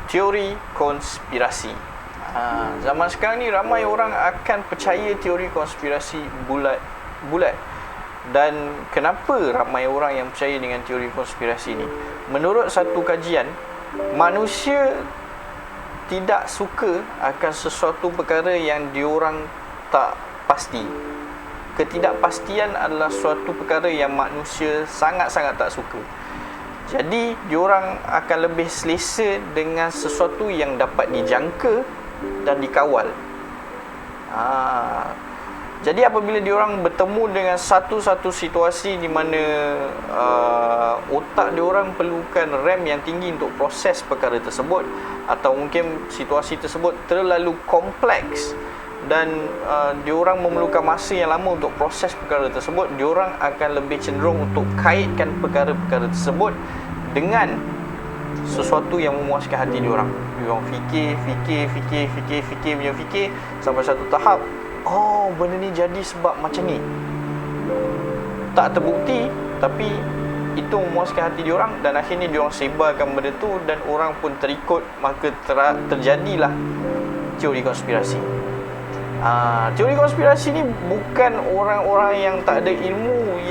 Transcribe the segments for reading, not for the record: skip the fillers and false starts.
teori konspirasi. Zaman sekarang ni ramai orang akan percaya teori konspirasi bulat. Dan kenapa ramai orang yang percaya dengan teori konspirasi ni? Menurut satu kajian, manusia tidak suka akan sesuatu perkara yang diorang tak pasti. Ketidakpastian adalah suatu perkara yang manusia sangat-sangat tak suka. Jadi diorang akan lebih selesa dengan sesuatu yang dapat dijangka dan dikawal. Jadi apabila diorang bertemu dengan satu-satu situasi di mana otak diorang perlukan RAM yang tinggi untuk proses perkara tersebut, atau mungkin situasi tersebut terlalu kompleks dan diorang memerlukan masa yang lama untuk proses perkara tersebut, diorang akan lebih cenderung untuk kaitkan perkara-perkara tersebut dengan sesuatu yang memuaskan hati diorang. Diorang fikir sampai satu tahap, oh, benda ni jadi sebab macam ni. Tak terbukti, tapi itu memuaskan hati diorang, dan akhirnya diorang sebarkan benda tu dan orang pun terikut, maka terjadilah teori konspirasi. Teori konspirasi ni bukan orang-orang yang tak ada ilmu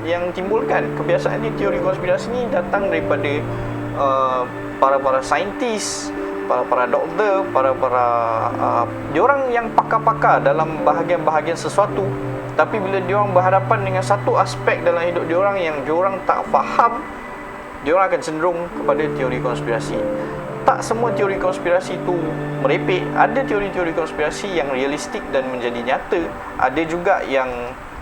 yang timbulkan. Kebiasaannya teori konspirasi ni datang daripada para saintis, para doktor, para diorang yang pakar-pakar dalam bahagian-bahagian sesuatu. Tapi bila diorang berhadapan dengan satu aspek dalam hidup diorang yang diorang tak faham, diorang akan cenderung kepada teori konspirasi. Tak semua teori konspirasi itu merepek. Ada teori-teori konspirasi yang realistik dan menjadi nyata. Ada juga yang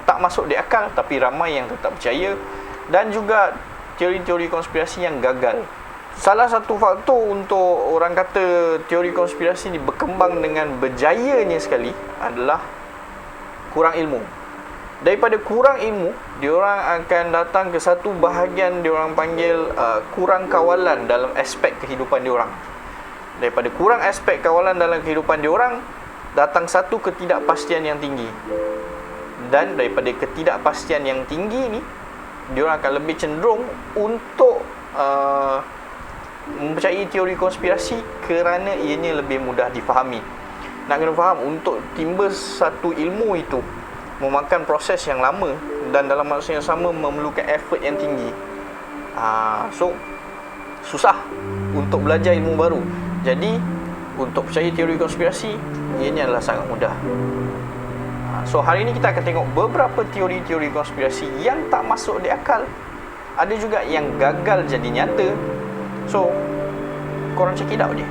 tak masuk di akal tapi ramai yang tetap percaya. Dan juga teori-teori konspirasi yang gagal. Salah satu faktor untuk orang kata teori konspirasi ni berkembang dengan berjayanya sekali adalah kurang ilmu. Daripada kurang ilmu, diorang akan datang ke satu bahagian diorang panggil kurang kawalan dalam aspek kehidupan diorang. Daripada kurang aspek kawalan dalam kehidupan diorang, datang satu ketidakpastian yang tinggi. Dan daripada ketidakpastian yang tinggi ni, diorang akan lebih cenderung untuk mempercayai teori konspirasi kerana ianya lebih mudah difahami. Nak kena faham, untuk timbul satu ilmu itu memakan proses yang lama dan dalam masa yang sama memerlukan effort yang tinggi. So susah untuk belajar ilmu baru. Jadi untuk percaya teori konspirasi, ianya adalah sangat mudah. So hari ini kita akan tengok beberapa teori-teori konspirasi yang tak masuk di akal. Ada juga yang gagal jadi nyata. So korang check it out je.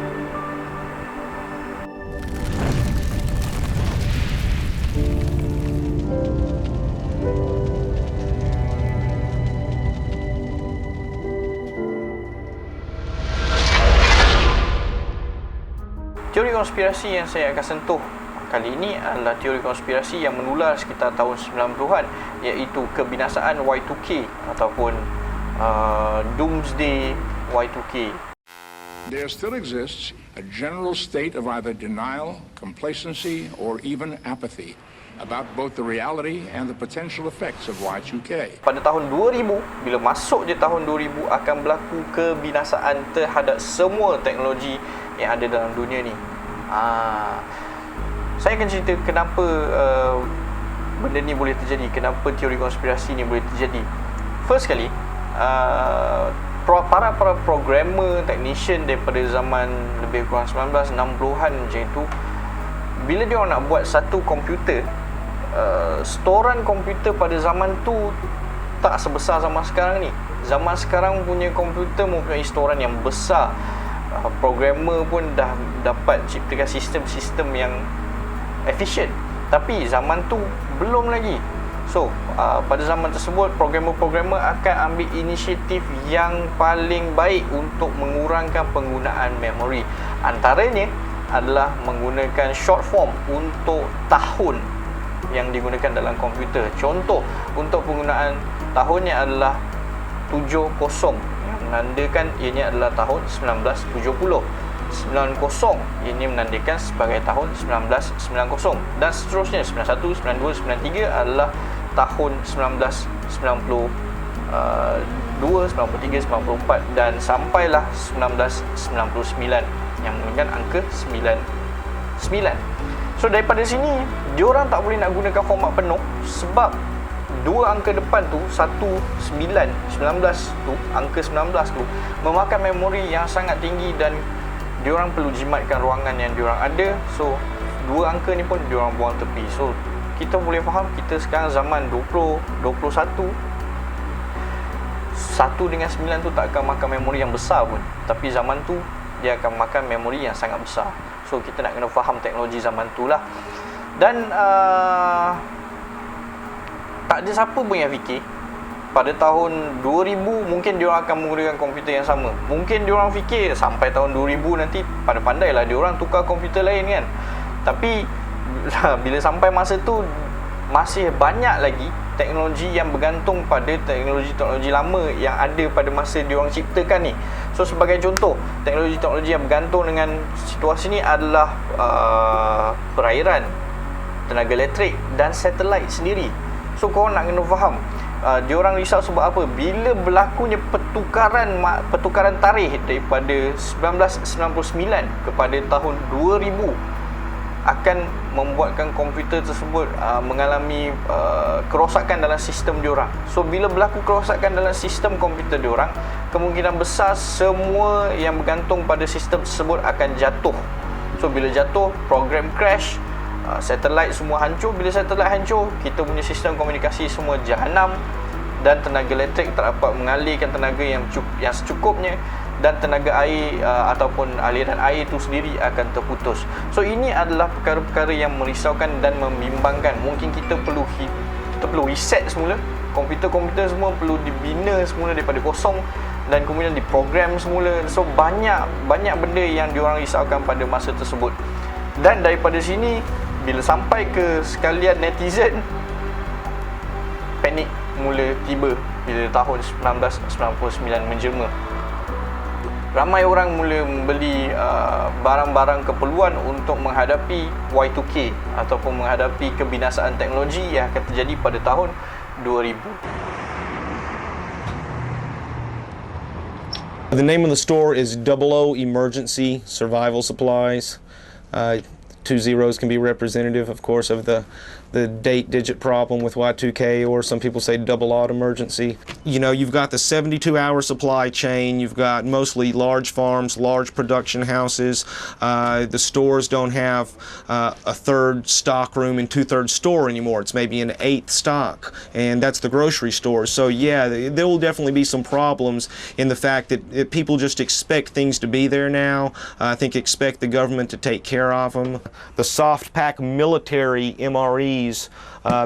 Teori konspirasi yang saya akan sentuh kali ini adalah teori konspirasi yang menular sekitar tahun 90-an, iaitu kebinasaan Y2K ataupun Doomsday Y2K. There still exists a general state of either denial, complacency, or even apathy about both the reality and the potential effects of Y2K. Pada tahun 2000, bila masuk je tahun 2000, akan berlaku kebinasaan terhadap semua teknologi yang ada dalam dunia ni. Saya akan cerita kenapa benda ni boleh terjadi, kenapa teori konspirasi ni boleh terjadi. First kali, para programmer, technician daripada zaman lebih kurang 1960-an macam itu, bila dia orang nak buat satu komputer, storan komputer pada zaman tu tak sebesar zaman sekarang ni. Zaman sekarang punya komputer mempunyai storan yang besar. Programmer pun dah dapat ciptakan sistem-sistem yang efisien. Tapi zaman tu belum lagi. So, pada zaman tersebut, programmer-programmer akan ambil inisiatif yang paling baik untuk mengurangkan penggunaan memori. Antaranya adalah menggunakan short form untuk tahun yang digunakan dalam komputer. Contoh, untuk penggunaan tahunnya adalah 70, yang menandakan ianya adalah tahun 1970. 90 ini menandakan sebagai tahun 1990, dan seterusnya 91, 92, 93 adalah tahun 1992. 92, 93, 94 dan sampailah 1999 yang menunjukkan angka 99. So daripada sini diorang tak boleh nak gunakan format penuh sebab dua angka depan tu 19 tu, angka 19 tu memakan memori yang sangat tinggi dan diorang perlu jimatkan ruangan yang diorang ada. So dua angka ni pun diorang buang tepi. So kita boleh faham kita sekarang zaman 2021, 1 dengan 9 tu tak akan makan memori yang besar pun, tapi zaman tu dia akan makan memori yang sangat besar. So kita nak kena faham teknologi zaman tu lah. Dan tak ada siapa pun yang fikir pada tahun 2000 mungkin diorang akan menggunakan komputer yang sama. Mungkin diorang fikir sampai tahun 2000 nanti pandai-pandailah diorang tukar komputer lain kan. Tapi bila sampai masa tu masih banyak lagi teknologi yang bergantung pada teknologi-teknologi lama yang ada pada masa diorang ciptakan ni. So sebagai contoh, teknologi-teknologi yang bergantung dengan situasi ni adalah perairan, tenaga elektrik dan satelit sendiri. So korang nak kena faham, diorang risau sebab apa? Bila berlakunya pertukaran tarikh daripada 1999 kepada tahun 2000 akan membuatkan komputer tersebut mengalami kerosakan dalam sistem diorang. So bila berlaku kerosakan dalam sistem komputer diorang, kemungkinan besar semua yang bergantung pada sistem tersebut akan jatuh. So bila jatuh, program crash, satelit semua hancur. Bila satelit hancur, kita punya sistem komunikasi semua jahanam dan tenaga elektrik tak dapat mengalirkan tenaga yang secukupnya dan tenaga air ataupun aliran air itu sendiri akan terputus. So ini adalah perkara-perkara yang merisaukan dan membimbangkan. Mungkin kita perlu reset semula. Komputer-komputer semua perlu dibina semula daripada kosong dan kemudian diprogram semula. So banyak benda yang diorang risaukan pada masa tersebut. Dan daripada sini bila sampai ke sekalian netizen, panik mula tiba bila tahun 1999 menjelma. Ramai orang mula membeli barang-barang keperluan untuk menghadapi Y2K ataupun menghadapi kebinasaan teknologi yang akan terjadi pada tahun 2000. The name of the store is 00 Emergency Survival Supplies. 2 zeros can be representative, of course, of the date digit problem with Y2K, or some people say double odd emergency. You know, you've got the 72-hour supply chain, you've got mostly large farms, large production houses. The stores don't have a third stock room and 2/3 store anymore. It's maybe an 1/8 stock, and that's the grocery store. So yeah, there will definitely be some problems in the fact that people just expect things to be there now. I think expect the government to take care of them. The soft pack military MREs,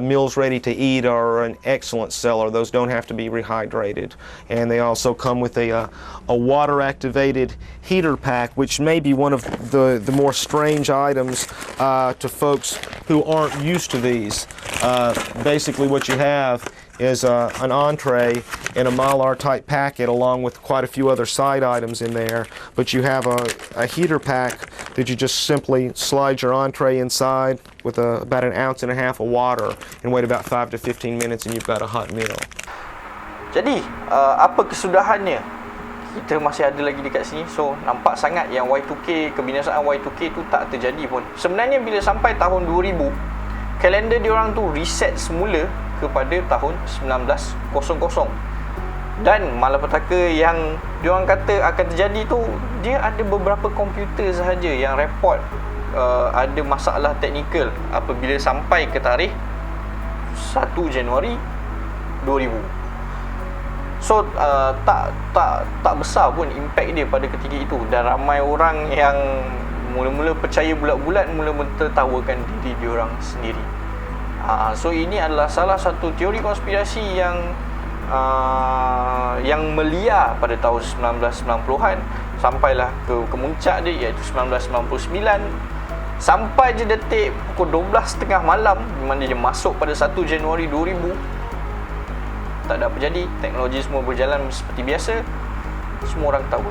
meals ready to eat, are an excellent seller. Those don't have to be rehydrated, and they also come with a water activated heater pack, which may be one of the more strange items to folks who aren't used to these. Basically what you have is an entree in a Mylar type packet along with quite a few other side items in there, but you have a heater pack that you just simply slide your entree inside with about 1.5 ounces of water and wait about 5 to 15 minutes and you've got a hot meal. Jadi apa kesudahannya? Kita masih ada lagi dekat sini. So nampak sangat yang Y2K, kebinasaan Y2K tu tak terjadi pun. Sebenarnya bila sampai tahun 2000, kalender diorang tu reset semula kepada tahun 1900. Dan malapetaka yang diorang kata akan terjadi tu, dia ada beberapa komputer sahaja yang report ada masalah teknikal apabila sampai ke tarikh 1 Januari 2000. So tak besar pun impact dia pada ketika itu, dan ramai orang yang mula-mula percaya bulat-bulat mula mentertawakan diri diorang sendiri. So ini adalah salah satu teori konspirasi yang melia pada tahun 1990-an sampailah ke kemuncak dia, iaitu 1999 sampai je detik pukul 12.30 malam di mana dia masuk pada 1 Januari 2000. Tak ada apa jadi, teknologi semua berjalan seperti biasa, semua orang tahu.